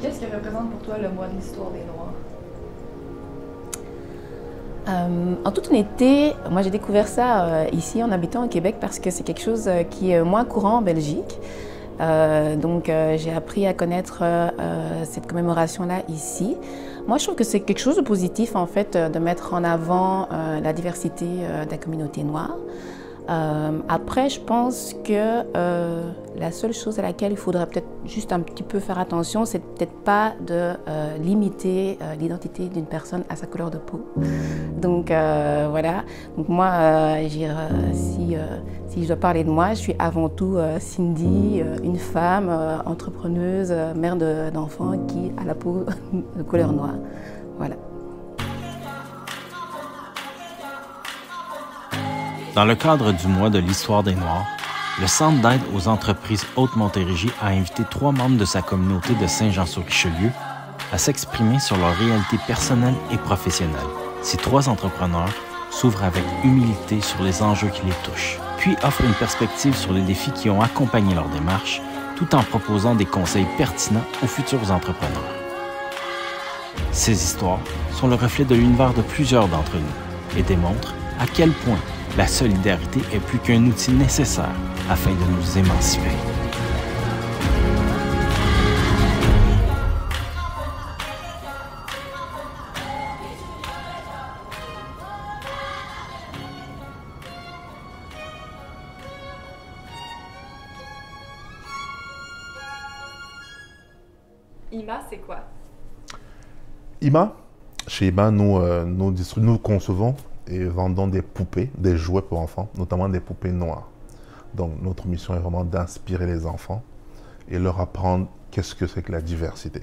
Qu'est-ce que représente pour toi le mois de l'histoire des Noirs? En toute honnêteté, moi j'ai découvert ça ici en habitant au Québec parce que c'est quelque chose qui est moins courant en Belgique. J'ai appris à connaître cette commémoration-là ici. Moi je trouve que c'est quelque chose de positif en fait de mettre en avant la diversité de la communauté noire. Après, je pense que la seule chose à laquelle il faudrait peut-être juste un petit peu faire attention, c'est peut-être pas de limiter l'identité d'une personne à sa couleur de peau. Donc voilà. Donc moi, si je dois parler de moi, je suis avant tout Cindy, une femme entrepreneuse, mère d'enfants qui a la peau de couleur noire. Voilà. Dans le cadre du mois de l'histoire des Noirs, le Centre d'aide aux entreprises Haute-Montérégie a invité 3 membres de sa communauté de Saint-Jean-sur-Richelieu à s'exprimer sur leur réalité personnelle et professionnelle. Ces 3 entrepreneurs s'ouvrent avec humilité sur les enjeux qui les touchent, puis offrent une perspective sur les défis qui ont accompagné leur démarche, tout en proposant des conseils pertinents aux futurs entrepreneurs. Ces histoires sont le reflet de l'univers de plusieurs d'entre nous et démontrent à quel point la solidarité est plus qu'un outil nécessaire afin de nous émanciper. IMA, c'est quoi? IMA, chez IMA, nous concevons et vendons des poupées, des jouets pour enfants, notamment des poupées noires. Donc notre mission est vraiment d'inspirer les enfants et leur apprendre qu'est-ce que c'est que la diversité.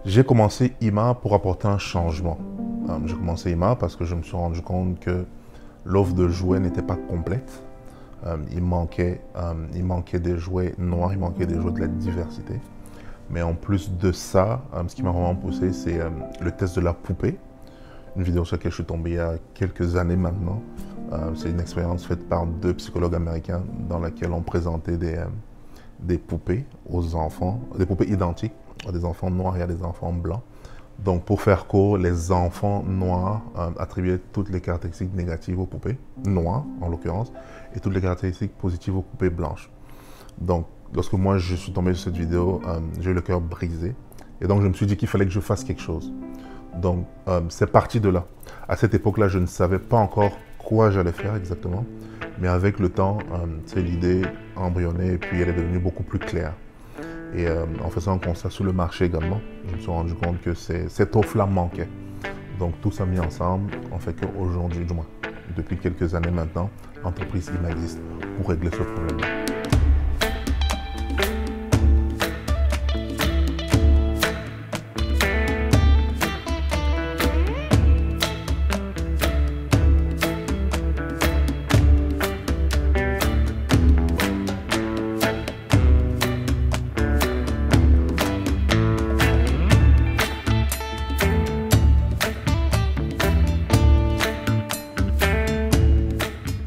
J'ai commencé IMA pour apporter un changement. J'ai commencé IMA parce que je me suis rendu compte que l'offre de jouets n'était pas complète. Il manquait des jouets noirs, il manquait des jouets de la diversité. Mais en plus de ça, ce qui m'a vraiment poussé, c'est le test de la poupée. Une vidéo sur laquelle je suis tombé il y a quelques années maintenant. C'est une expérience faite par 2 psychologues américains dans laquelle on présentait des poupées aux enfants, des poupées identiques à des enfants noirs et à des enfants blancs. Donc, pour faire court, les enfants noirs attribuaient toutes les caractéristiques négatives aux poupées, noires en l'occurrence, et toutes les caractéristiques positives aux poupées blanches. Donc, lorsque moi je suis tombé sur cette vidéo, j'ai eu le cœur brisé. Et donc, je me suis dit qu'il fallait que je fasse quelque chose. Donc, c'est parti de là. À cette époque-là, je ne savais pas encore quoi j'allais faire exactement. Mais avec le temps, l'idée embryonnée et puis elle est devenue beaucoup plus claire. Et en faisant un constat sur le marché également, je me suis rendu compte que cette offre-là manquait. Donc tout ça mis ensemble, on fait qu'aujourd'hui, du moins, depuis quelques années maintenant, l'entreprise IMA existe pour régler ce problème-là.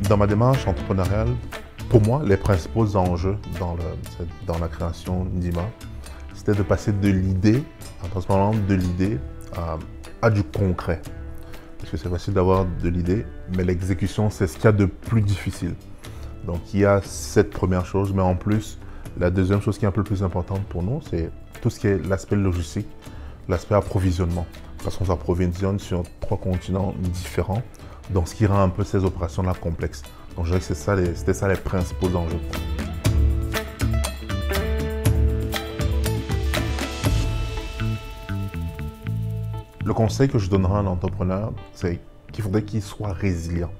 Dans ma démarche entrepreneuriale, pour moi, les principaux enjeux dans la création d'IMA, c'était de passer de l'idée, en transformant de l'idée à du concret. Parce que c'est facile d'avoir de l'idée, mais l'exécution, c'est ce qu'il y a de plus difficile. Donc il y a cette première chose, mais en plus, la deuxième chose qui est un peu plus importante pour nous, c'est tout ce qui est l'aspect logistique, l'aspect approvisionnement. Parce qu'on s'approvisionne sur 3 continents différents. Donc, ce qui rend un peu ces opérations-là complexes. Donc, je dirais que c'était ça les principaux enjeux. Le conseil que je donnerai à un entrepreneur, c'est qu'il faudrait qu'il soit résilient.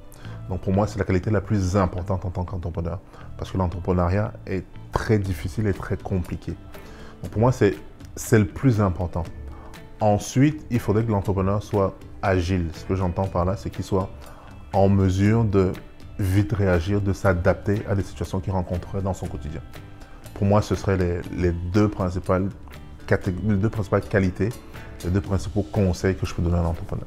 Donc, pour moi, c'est la qualité la plus importante en tant qu'entrepreneur. Parce que l'entrepreneuriat est très difficile et très compliqué. Donc, pour moi, c'est le plus important. Ensuite, il faudrait que l'entrepreneur soit agile. Ce que j'entends par là, c'est qu'il soit en mesure de vite réagir, de s'adapter à des situations qu'il rencontrerait dans son quotidien. Pour moi, ce seraient les 2 principales qualités, les deux principaux conseils que je peux donner à un entrepreneur.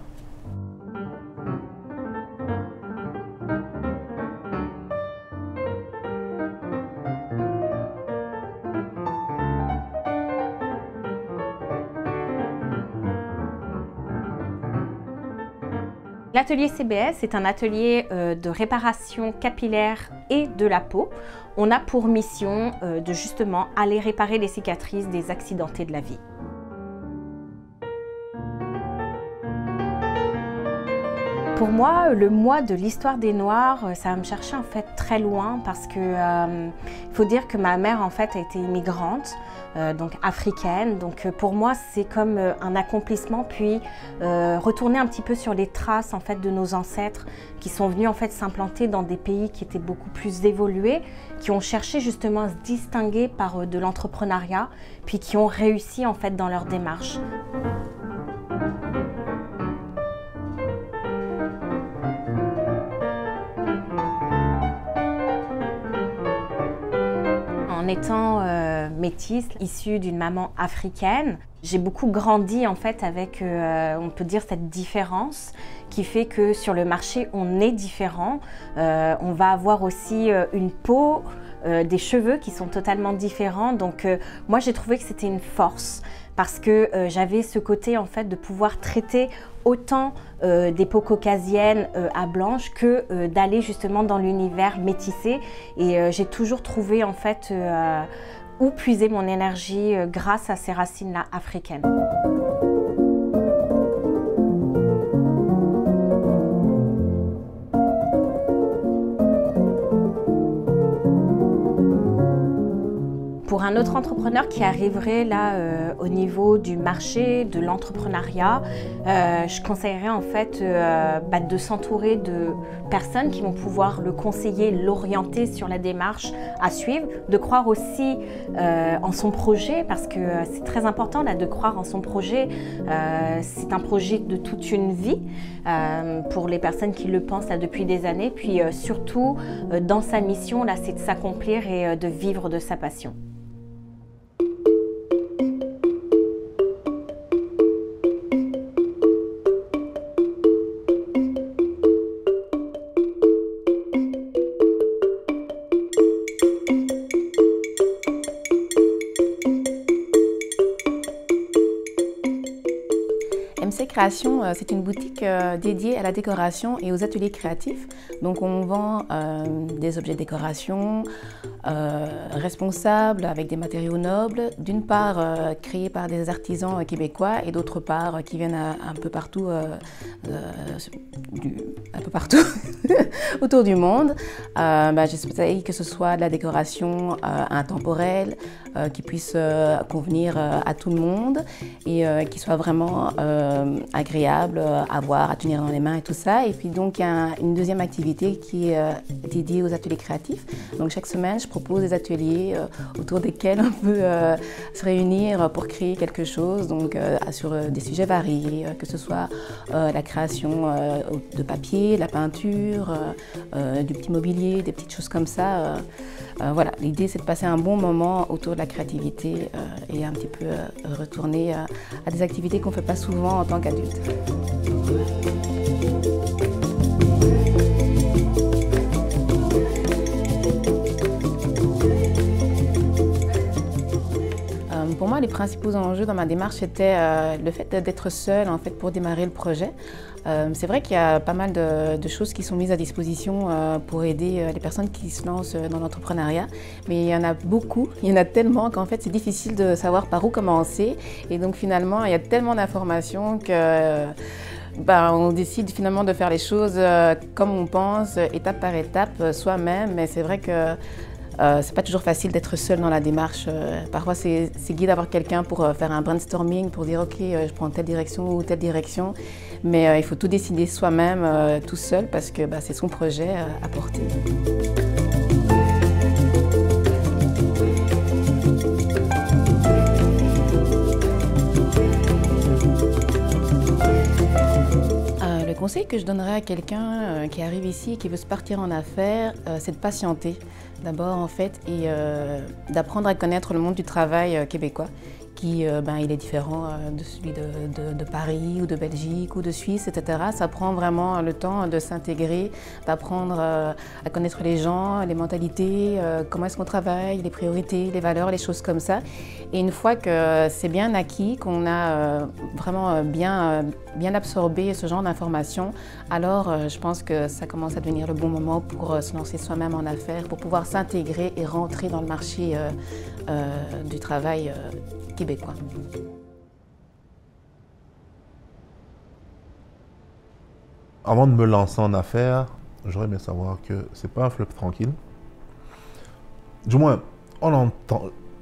L'atelier CBS est un atelier de réparation capillaire et de la peau. On a pour mission de justement aller réparer les cicatrices des accidentés de la vie. Pour moi, le mois de l'histoire des Noirs, ça va me chercher en fait très loin parce que il faut dire que ma mère en fait a été immigrante, donc africaine. Donc pour moi, c'est comme un accomplissement, puis retourner un petit peu sur les traces en fait de nos ancêtres qui sont venus en fait s'implanter dans des pays qui étaient beaucoup plus évolués, qui ont cherché justement à se distinguer par de l'entrepreneuriat, puis qui ont réussi en fait dans leur démarche. En étant métisse, issue d'une maman africaine, j'ai beaucoup grandi en fait avec, on peut dire, cette différence qui fait que sur le marché, on est différent. On va avoir aussi une peau, des cheveux qui sont totalement différents. Donc moi, j'ai trouvé que c'était une force parce que j'avais ce côté en fait de pouvoir traiter autant des peaux caucasiennes à blanches que d'aller justement dans l'univers métissé. Et j'ai toujours trouvé en fait où puiser mon énergie grâce à ces racines-là africaines. Pour un autre entrepreneur qui arriverait là au niveau du marché, de l'entrepreneuriat, je conseillerais en fait de s'entourer de personnes qui vont pouvoir le conseiller, l'orienter sur la démarche à suivre, de croire aussi en son projet parce que c'est très important là, de croire en son projet. C'est un projet de toute une vie pour les personnes qui le pensent là, depuis des années. Puis surtout, dans sa mission, là, c'est de s'accomplir et de vivre de sa passion. MC Création, c'est une boutique dédiée à la décoration et aux ateliers créatifs. Donc on vend des objets de décoration responsables avec des matériaux nobles, d'une part créés par des artisans québécois et d'autre part qui viennent un peu partout, autour du monde. J'essaie que ce soit de la décoration intemporelle, qui puisse convenir à tout le monde et qui soit vraiment agréable à voir, à tenir dans les mains et tout ça. Et puis donc il y a une deuxième activité qui est dédiée aux ateliers créatifs. Donc chaque semaine je propose des ateliers autour desquels on peut se réunir pour créer quelque chose, donc sur des sujets variés, que ce soit la création de papier, la peinture, du petit mobilier, des petites choses comme ça. Voilà, l'idée c'est de passer un bon moment autour de la créativité et un petit peu retourner à des activités qu'on ne fait pas souvent en tant qu'adulte. Pour moi, les principaux enjeux dans ma démarche étaient le fait d'être seule en fait, pour démarrer le projet. C'est vrai qu'il y a pas mal de choses qui sont mises à disposition pour aider les personnes qui se lancent dans l'entrepreneuriat, mais il y en a beaucoup, il y en a tellement qu'en fait c'est difficile de savoir par où commencer. Et donc finalement, il y a tellement d'informations que on décide finalement de faire les choses comme on pense, étape par étape, soi-même. Mais c'est vrai que c'est pas toujours facile d'être seul dans la démarche. Parfois, c'est gai d'avoir quelqu'un pour faire un brainstorming, pour dire « Ok, je prends telle direction ou telle direction ». Mais il faut tout décider soi-même, tout seul, parce que c'est son projet à porter. Le conseil que je donnerais à quelqu'un qui arrive ici et qui veut se partir en affaires, c'est de patienter d'abord en fait et d'apprendre à connaître le monde du travail québécois. qui il est différent de celui de Paris ou de Belgique ou de Suisse, etc. Ça prend vraiment le temps de s'intégrer, d'apprendre à connaître les gens, les mentalités, comment est-ce qu'on travaille, les priorités, les valeurs, les choses comme ça. Et une fois que c'est bien acquis, qu'on a vraiment bien absorbé ce genre d'informations, alors je pense que ça commence à devenir le bon moment pour se lancer soi-même en affaires, pour pouvoir s'intégrer et rentrer dans le marché du travail québécois. Avant de me lancer en affaires, j'aurais aimé savoir que c'est pas un fleuve tranquille. Du moins,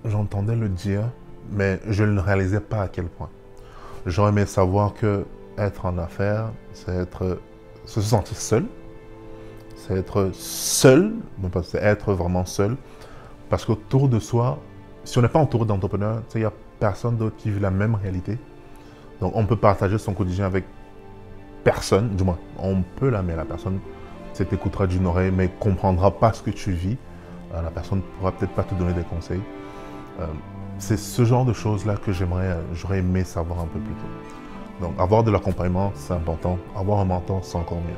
j'entendais le dire, mais je ne réalisais pas à quel point. J'aurais aimé savoir que être en affaires, c'est se sentir seul. C'est être seul, c'est être vraiment seul. Parce qu'autour de soi, si on n'est pas entouré d'entrepreneurs, il n'y a personne d'autre qui vit la même réalité. Donc on peut partager son quotidien avec personne, du moins on peut la, mais la personne t'écoutera d'une oreille, mais ne comprendra pas ce que tu vis. La personne ne pourra peut-être pas te donner des conseils. C'est ce genre de choses-là que j'aurais aimé savoir un peu plus tôt. Donc avoir de l'accompagnement, c'est important. Avoir un mentor, c'est encore mieux.